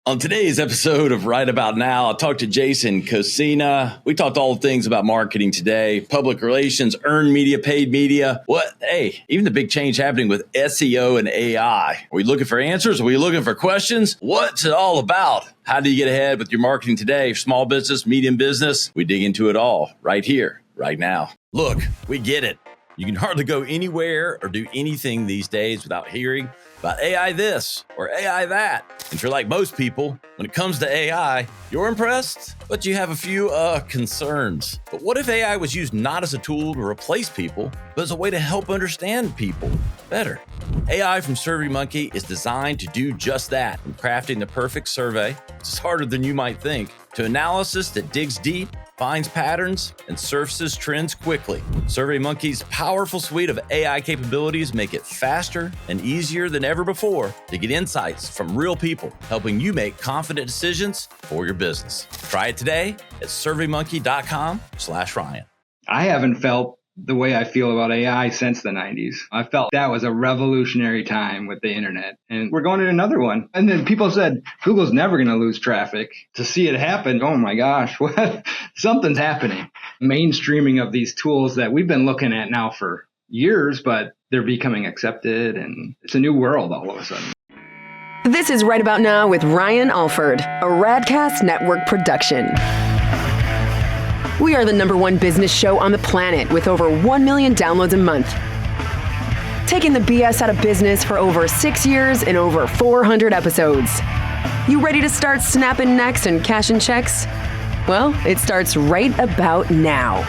On today's episode of Right About Now, I talked to Jason Kocina. We talked all the things about marketing today, public relations, earned media, paid media. Even the big change happening with SEO and AI. Are we looking for answers? Are we looking for questions? What's it all about? How do you get ahead with your marketing today? Small business, medium business? We dig into it all right here, right now. Look, we get it. You can hardly go anywhere or do anything these days without hearing about AI this or AI that. And if you're like most people, when it comes to AI, you're impressed, but you have a few concerns. But what if AI was used not as a tool to replace people, but as a way to help understand people better? AI from SurveyMonkey is designed to do just that, from crafting the perfect survey, which is harder than you might think, to analysis that digs deep, finds patterns, and surfaces trends quickly. SurveyMonkey's powerful suite of AI capabilities make it faster and easier than ever before to get insights from real people, helping you make confident decisions for your business. Try it today at surveymonkey.com/Ryan. I haven't felt the way I feel about AI since the 90s. I felt that was a revolutionary time with the internet, and we're going to another one. And then people said, Google's never going to lose traffic. To see it happen, oh my gosh, what? Something's happening. Mainstreaming of these tools that we've been looking at now for years, but they're becoming accepted, and it's a new world all of a sudden. This is Right About Now with Ryan Alford, a Radcast Network production. We are the #1 business show on the planet with over 1 million downloads a month. Taking the BS out of business for over 6 years and over 400 episodes. You ready to start snapping necks and cashing checks? Well, it starts right about now.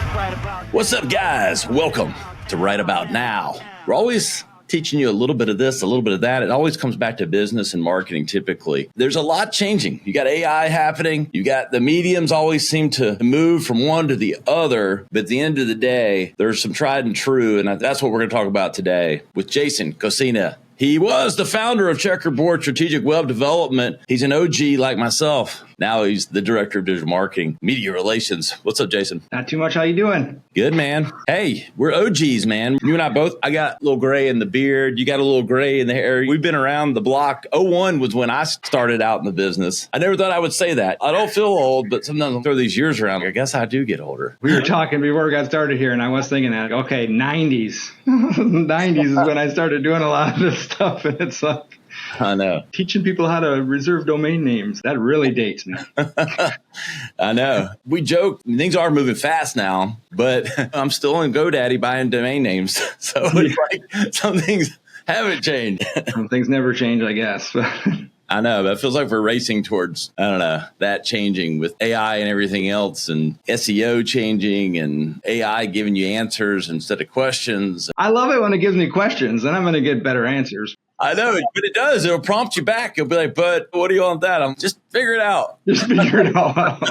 What's up, guys? Welcome to Right About Now. We're always teaching you a little bit of this, a little bit of that. It always comes back to business and marketing typically. There's a lot changing. You got AI happening. You got the mediums always seem to move from one to the other. But at the end of the day, there's some tried and true. And that's what we're going to talk about today with Jason Kocina. He was the founder of Checkerboard Strategic Web Development. He's an OG like myself. Now he's the director of digital marketing, media relations. What's up, Jason? Not too much. How you doing? Good, man. Hey, we're OGs, man. You and I both. I got a little gray in the beard. You got a little gray in the hair. We've been around the block. '01 was when I started out in the business. I never thought I would say that. I don't feel old, but sometimes I throw these years around. I guess I do get older. We were talking before we got started here, and I was thinking that, okay, 90s. 90s is when I started doing a lot of this stuff, and it's like, I know. Teaching people how to reserve domain names. That really dates me. I know. We joke. Things are moving fast now, but I'm still in GoDaddy buying domain names. So it's like some things haven't changed. Some things never change, I guess. I know, but it feels like we're racing towards, I don't know, that changing with AI and everything else, and SEO changing and AI giving you answers instead of questions. I love it when it gives me questions, and I'm going to get better answers. I know, but it does. It'll prompt you back. It'll be like, but what do you want with that? I'm just figure it out. Just figure it out.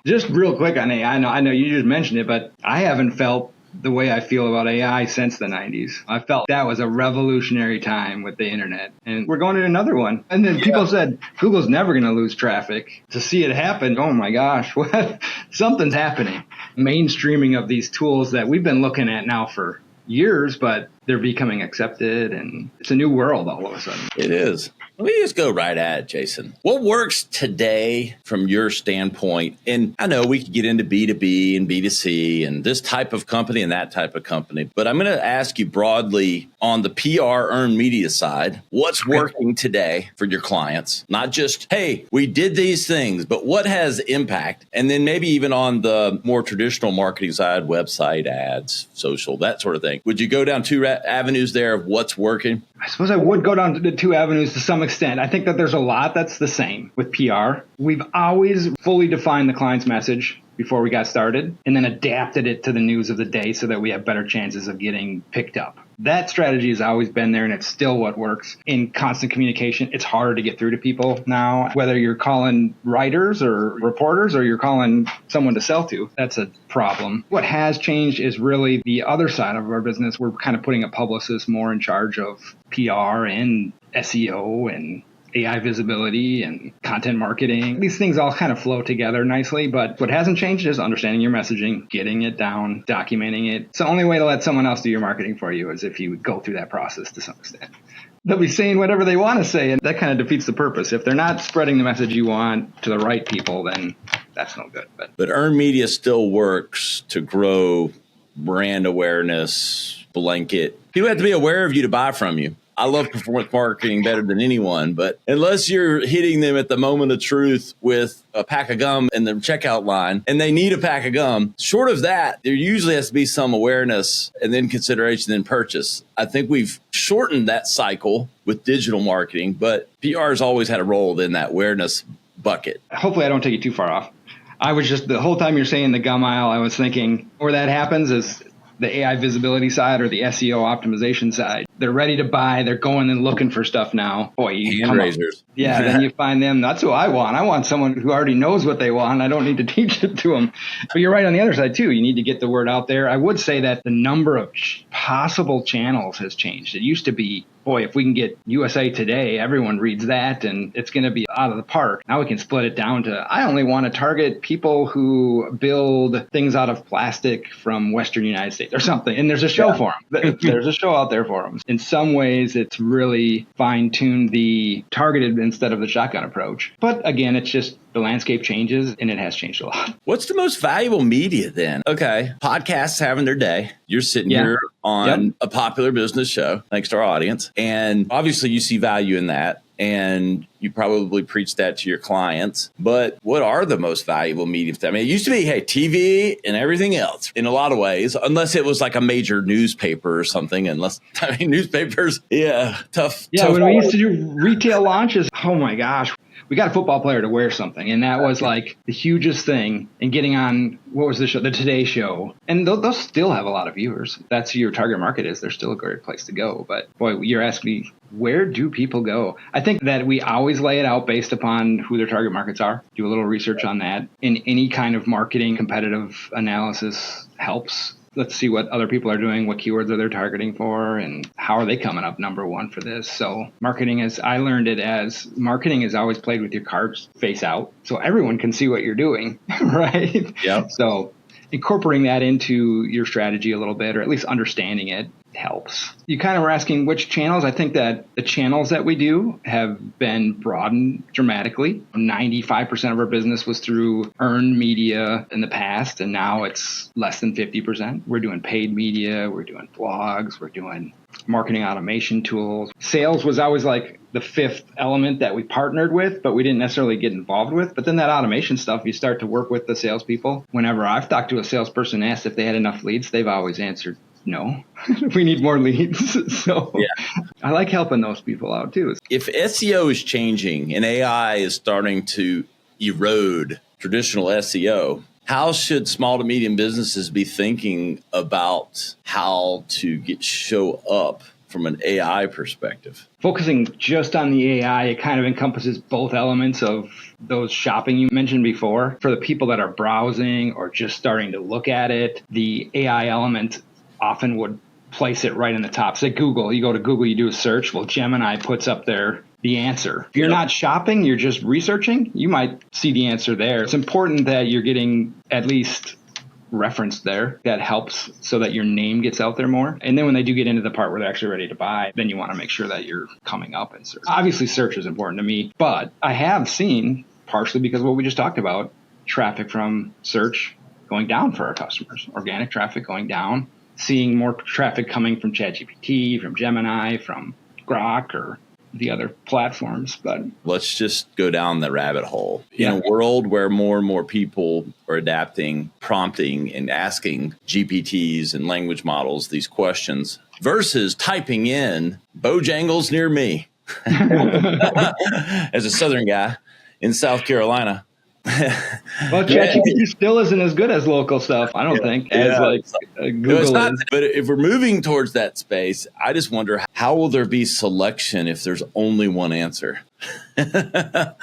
Just real quick on AI. I know you just mentioned it, but I haven't felt the way I feel about AI since the 90s. I felt that was a revolutionary time with the internet, and we're going to another one. And then people said, Google's never going to lose traffic. To see it happen, oh my gosh, what? Something's happening. Mainstreaming of these tools that we've been looking at now for years, but they're becoming accepted, and it's a new world all of a sudden. It is. Let me just go right at it, Jason. What works today from your standpoint? And I know we could get into B2B and B2C and this type of company and that type of company, but I'm going to ask you broadly on the PR earned media side, what's working today for your clients? Not just, hey, we did these things, but what has impact? And then maybe even on the more traditional marketing side, website, ads, social, that sort of thing. Would you go down two avenues there of what's working? I suppose I would go down to the two avenues to some extent. I think that there's a lot that's the same with PR. We've always fully defined the client's message before we got started, and then adapted it to the news of the day so that we have better chances of getting picked up. That strategy has always been there, and it's still what works. In constant communication, it's harder to get through to people now, whether you're calling writers or reporters or you're calling someone to sell to. That's a problem. What has changed is really the other side of our business. We're kind of putting a publicist more in charge of PR and SEO and AI visibility and content marketing. These things all kind of flow together nicely, but what hasn't changed is understanding your messaging, getting it down, documenting it. It's the only way to let someone else do your marketing for you is if you go through that process to some extent. they'll be saying whatever they want to say, and that kind of defeats the purpose. If they're not spreading the message you want to the right people, then that's no good. But earned media still works to grow brand awareness, blanket. People have to be aware of you to buy from you. I love performance marketing better than anyone, but unless you're hitting them at the moment of truth with a pack of gum in the checkout line and they need a pack of gum, short of that, there usually has to be some awareness and then consideration, then purchase. I think we've shortened that cycle with digital marketing, but PR has always had a role in that awareness bucket. Hopefully I don't take you too far off. I was just, the whole time you're saying the gum aisle, I was thinking where that happens is the AI visibility side or the SEO optimization side. They're ready to buy. They're going and looking for stuff now. Boy, you hand raisers. Yeah, then you find them. That's who I want. I want someone who already knows what they want. I don't need to teach it to them. But you're right on the other side, too. You need to get the word out there. I would say that the number of possible channels has changed. It used to be, boy, if we can get USA Today, everyone reads that and it's going to be out of the park. Now we can split it down to, I only want to target people who build things out of plastic from Western United States or something. And there's a show for them. There's a show out there for them. In some ways, it's really fine-tuned the targeted instead of the shotgun approach. But again, it's just the landscape changes and it has changed a lot. What's the most valuable media then? Okay, podcasts having their day. You're sitting here on a popular business show, thanks to our audience. And obviously you see value in that. And you probably preach that to your clients. But what are the most valuable mediums? I mean, it used to be, hey, TV and everything else in a lot of ways, unless it was like a major newspaper or something. Newspapers, tough. Yeah, when we used to do retail launches, oh my gosh. We got a football player to wear something, and that was like the hugest thing. And getting on, what was the show? The Today Show. And those still have a lot of viewers. That's who your target market is. They're still a great place to go. But boy, you're asking me, where do people go? I think that we always lay it out based upon who their target markets are. Do a little research on that. In any kind of marketing competitive analysis helps. Let's see what other people are doing, what keywords are they targeting for, and how are they coming up number one for this. So I learned it as marketing is always played with your cards face out, so everyone can see what you're doing, right? Yeah. So incorporating that into your strategy a little bit, or at least understanding it, helps. You kind of were asking which channels. I think that the channels that we do have been broadened dramatically. 95% of our business was through earned media in the past, and now it's less than 50%. We're doing paid media, we're doing blogs, we're doing marketing automation tools. Sales was always like the fifth element that we partnered with, but we didn't necessarily get involved with. But then that automation stuff, you start to work with the salespeople. Whenever I've talked to a salesperson and asked if they had enough leads, they've always answered, no, we need more leads. So I like helping those people out too. If SEO is changing and AI is starting to erode traditional SEO, how should small to medium businesses be thinking about how to show up from an AI perspective? Focusing just on the AI, it kind of encompasses both elements of those shopping you mentioned before. For the people that are browsing or just starting to look at it, the AI element often would place it right in the top. Say Google, you go to Google, you do a search. Well, Gemini puts up there the answer. If you're not shopping, you're just researching, you might see the answer there. It's important that you're getting at least referenced there. That helps so that your name gets out there more. And then when they do get into the part where they're actually ready to buy, then you want to make sure that you're coming up in search. Obviously, search is important to me, but I have seen, partially because of what we just talked about, traffic from search going down for our customers, organic traffic going down. Seeing more traffic coming from ChatGPT, from Gemini, from Grok, or the other platforms. But let's just go down the rabbit hole. In a world where more and more people are adapting, prompting, and asking GPTs and language models these questions versus typing in Bojangles near me as a Southern guy in South Carolina. Well, ChatGPT still isn't as good as local stuff, I don't think, as Google is. But if we're moving towards that space, I just wonder, how will there be selection if there's only one answer? Those are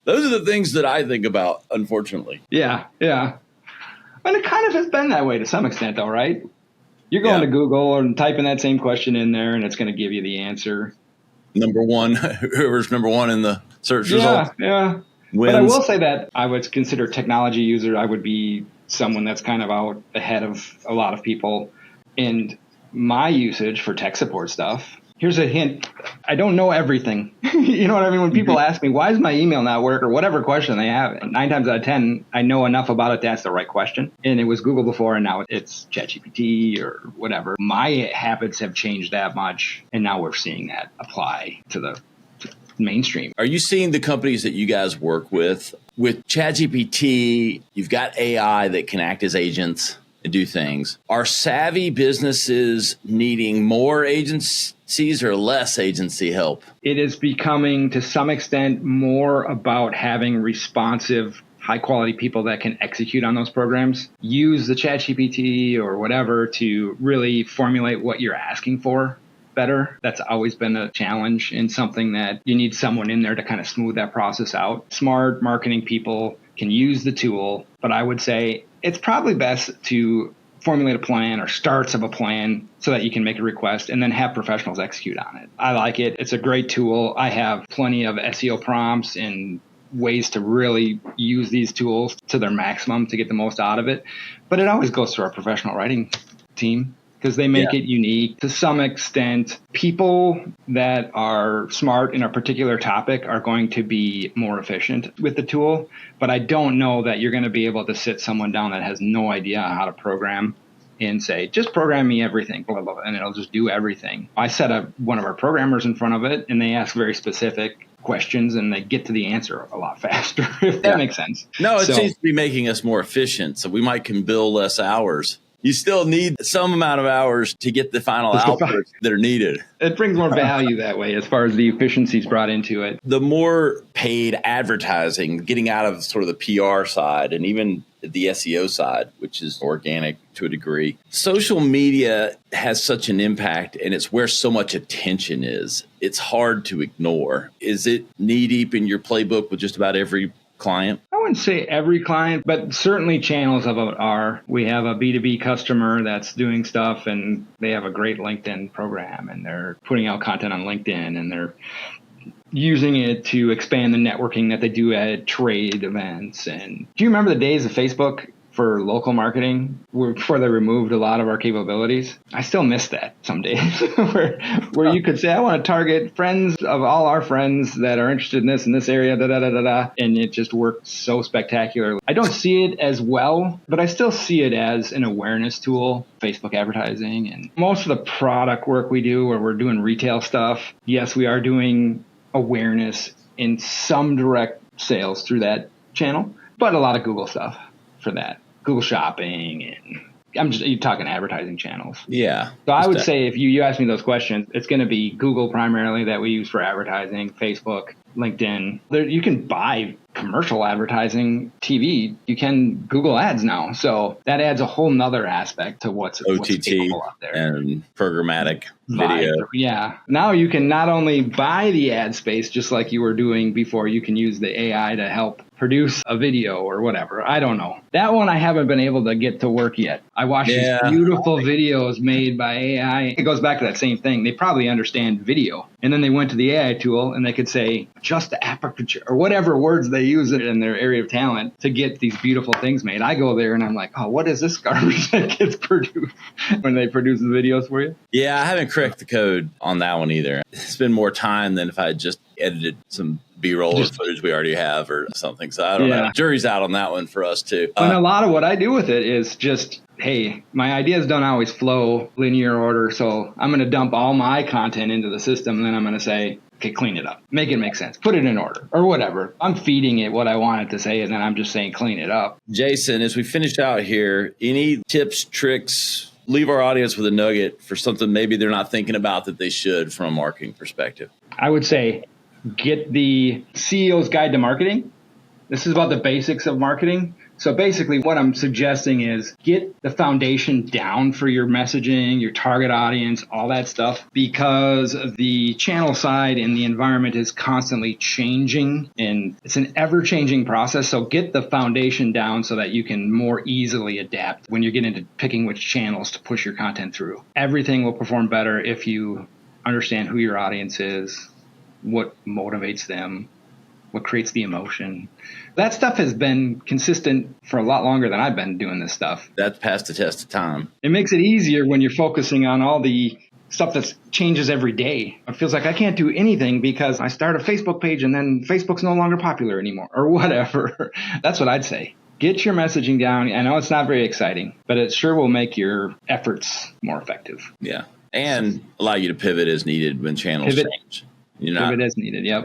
the things that I think about, unfortunately. Yeah. And it kind of has been that way to some extent, though, right? You're going to Google and typing that same question in there, and it's going to give you the answer. Number one, whoever's number one in the search results. Yeah. Wins. But I will say that I would consider technology user. I would be someone that's kind of out ahead of a lot of people. And my usage for tech support stuff Here's a hint. I don't know everything. You know what I mean? When people ask me, why does my email not work, or whatever question they have, 9 times out of 10, I know enough about it to ask the right question. And it was Google before, and now it's ChatGPT or whatever. My habits have changed that much, and now we're seeing that apply to the mainstream. Are you seeing the companies that you guys work with ChatGPT, you've got AI that can act as agents and do things. Are savvy businesses needing more agencies or less agency help? It is becoming, to some extent, more about having responsive, high quality people that can execute on those programs. Use the ChatGPT or whatever to really formulate what you're asking for better. That's always been a challenge, and something that you need someone in there to kind of smooth that process out. Smart marketing people can use the tool, but I would say it's probably best to formulate a plan or starts of a plan so that you can make a request and then have professionals execute on it. I like it. It's a great tool. I have plenty of SEO prompts and ways to really use these tools to their maximum to get the most out of it. But it always goes through our professional writing team, because they make it unique. To some extent, people that are smart in a particular topic are going to be more efficient with the tool. But I don't know that you're going to be able to sit someone down that has no idea how to program and say, just program me everything, blah, blah, blah, and it'll just do everything. I set up one of our programmers in front of it, and they ask very specific questions, and they get to the answer a lot faster, if that makes sense. No, it seems to be making us more efficient, so we can bill less hours. You still need some amount of hours to get the final outputs that are needed. It brings more value that way as far as the efficiencies brought into it. The more paid advertising, getting out of sort of the PR side and even the SEO side, which is organic to a degree. Social media has such an impact, and it's where so much attention is. It's hard to ignore. Is it knee deep in your playbook with just about every client? I wouldn't say every client, but certainly channels of it are. We have a B2B customer that's doing stuff, and they have a great LinkedIn program, and they're putting out content on LinkedIn, and they're using it to expand the networking that they do at trade events. And do you remember the days of Facebook for local marketing before they removed a lot of our capabilities? I still miss that some days where you could say, I want to target friends of all our friends that are interested in this area, and it just worked so spectacularly. I don't see it as well, but I still see it as an awareness tool, Facebook advertising. And most of the product work we do, where we're doing retail stuff, yes, we are doing awareness in some direct sales through that channel, but a lot of Google stuff for that. Google Shopping, and you're talking advertising channels. Yeah. So I would say if you ask me those questions, it's going to be Google primarily that we use for advertising, Facebook, LinkedIn. You can buy commercial advertising TV. You can Google Ads now. So that adds a whole nother aspect to what's capable out there. And programmatic video. Yeah. Now you can not only buy the ad space just like you were doing before, you can use the AI to help produce a video or whatever. I don't know. That one I haven't been able to get to work yet. I watched these beautiful videos made by AI. It goes back to that same thing. They probably understand video. And then they went to the AI tool and they could say, adjust the aperture or whatever words they use it in their area of talent to get these beautiful things made. I go there and I'm like, oh, what is this garbage that gets produced when they produce the videos for you? Yeah, I haven't cracked the code on that one either. It's been more time than if I had just edited some B-roll or footage we already have or something. So I don't know. Jury's out on that one for us too. And a lot of what I do with it is just, hey, my ideas don't always flow linear order. So I'm going to dump all my content into the system. And then I'm going to say, okay, clean it up. Make it make sense. Put it in order or whatever. I'm feeding it what I want it to say. And then I'm just saying, clean it up. Jason, as we finish out here, any tips, tricks, leave our audience with a nugget for something maybe they're not thinking about that they should from a marketing perspective? I would say get the CEO's Guide to Marketing. This is about the basics of marketing. So basically what I'm suggesting is get the foundation down for your messaging, your target audience, all that stuff, because the channel side and the environment is constantly changing and it's an ever-changing process. So get the foundation down so that you can more easily adapt when you get into picking which channels to push your content through. Everything will perform better if you understand who your audience is, what motivates them, what creates the emotion. That stuff has been consistent for a lot longer than I've been doing this stuff. That's passed the test of time. It makes it easier when you're focusing on all the stuff that changes every day. It feels like I can't do anything because I start a Facebook page and then Facebook's no longer popular anymore or whatever. That's what I'd say. Get your messaging down. I know it's not very exciting, but it sure will make your efforts more effective. Yeah. And allow you to pivot as needed when channels change. Pivot as needed. Yep.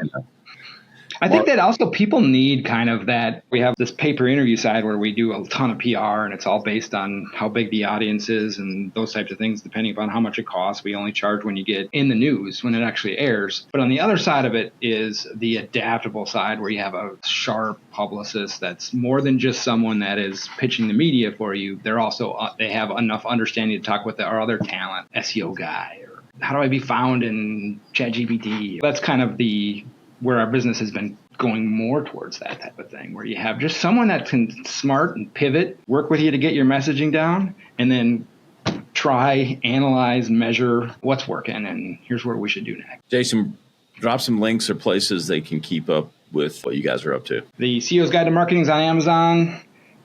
I think that also people need kind of that. We have this paper interview side where we do a ton of PR and it's all based on how big the audience is and those types of things, depending upon how much it costs. We only charge when you get in the news, when it actually airs. But on the other side of it is the adaptable side where you have a sharp publicist that's more than just someone that is pitching the media for you. They're also, they have enough understanding to talk with our other talent, SEO guy, or how do I be found in ChatGPT? That's kind of where our business has been going more towards that type of thing, where you have just someone that can smart and pivot, work with you to get your messaging down, and then try, analyze, measure what's working, and here's what we should do next. Jason, drop some links or places they can keep up with what you guys are up to. The CEO's Guide to Marketing is on Amazon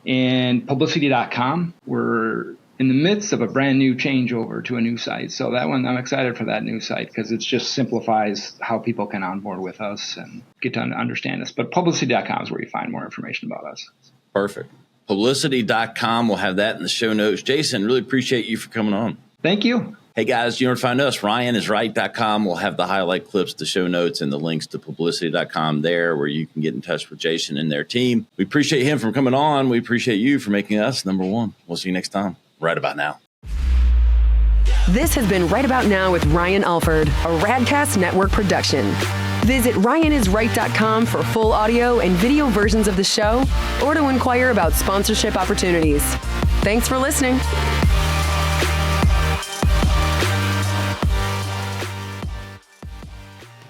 and publicity.com. We're in the midst of a brand new changeover to a new site. So that one, I'm excited for that new site because it just simplifies how people can onboard with us and get to understand us. But publicity.com is where you find more information about us. Perfect. Publicity.com. We'll have that in the show notes. Jason, really appreciate you for coming on. Thank you. Hey guys, you know where to find us. RyanIsRight.com. We'll have the highlight clips, the show notes, and the links to publicity.com there where you can get in touch with Jason and their team. We appreciate him for coming on. We appreciate you for making us number one. We'll see you next time. Right About Now. This has been Right About Now with Ryan Alford, a Radcast Network production. Visit RyanIsRight.com for full audio and video versions of the show or to inquire about sponsorship opportunities. Thanks for listening.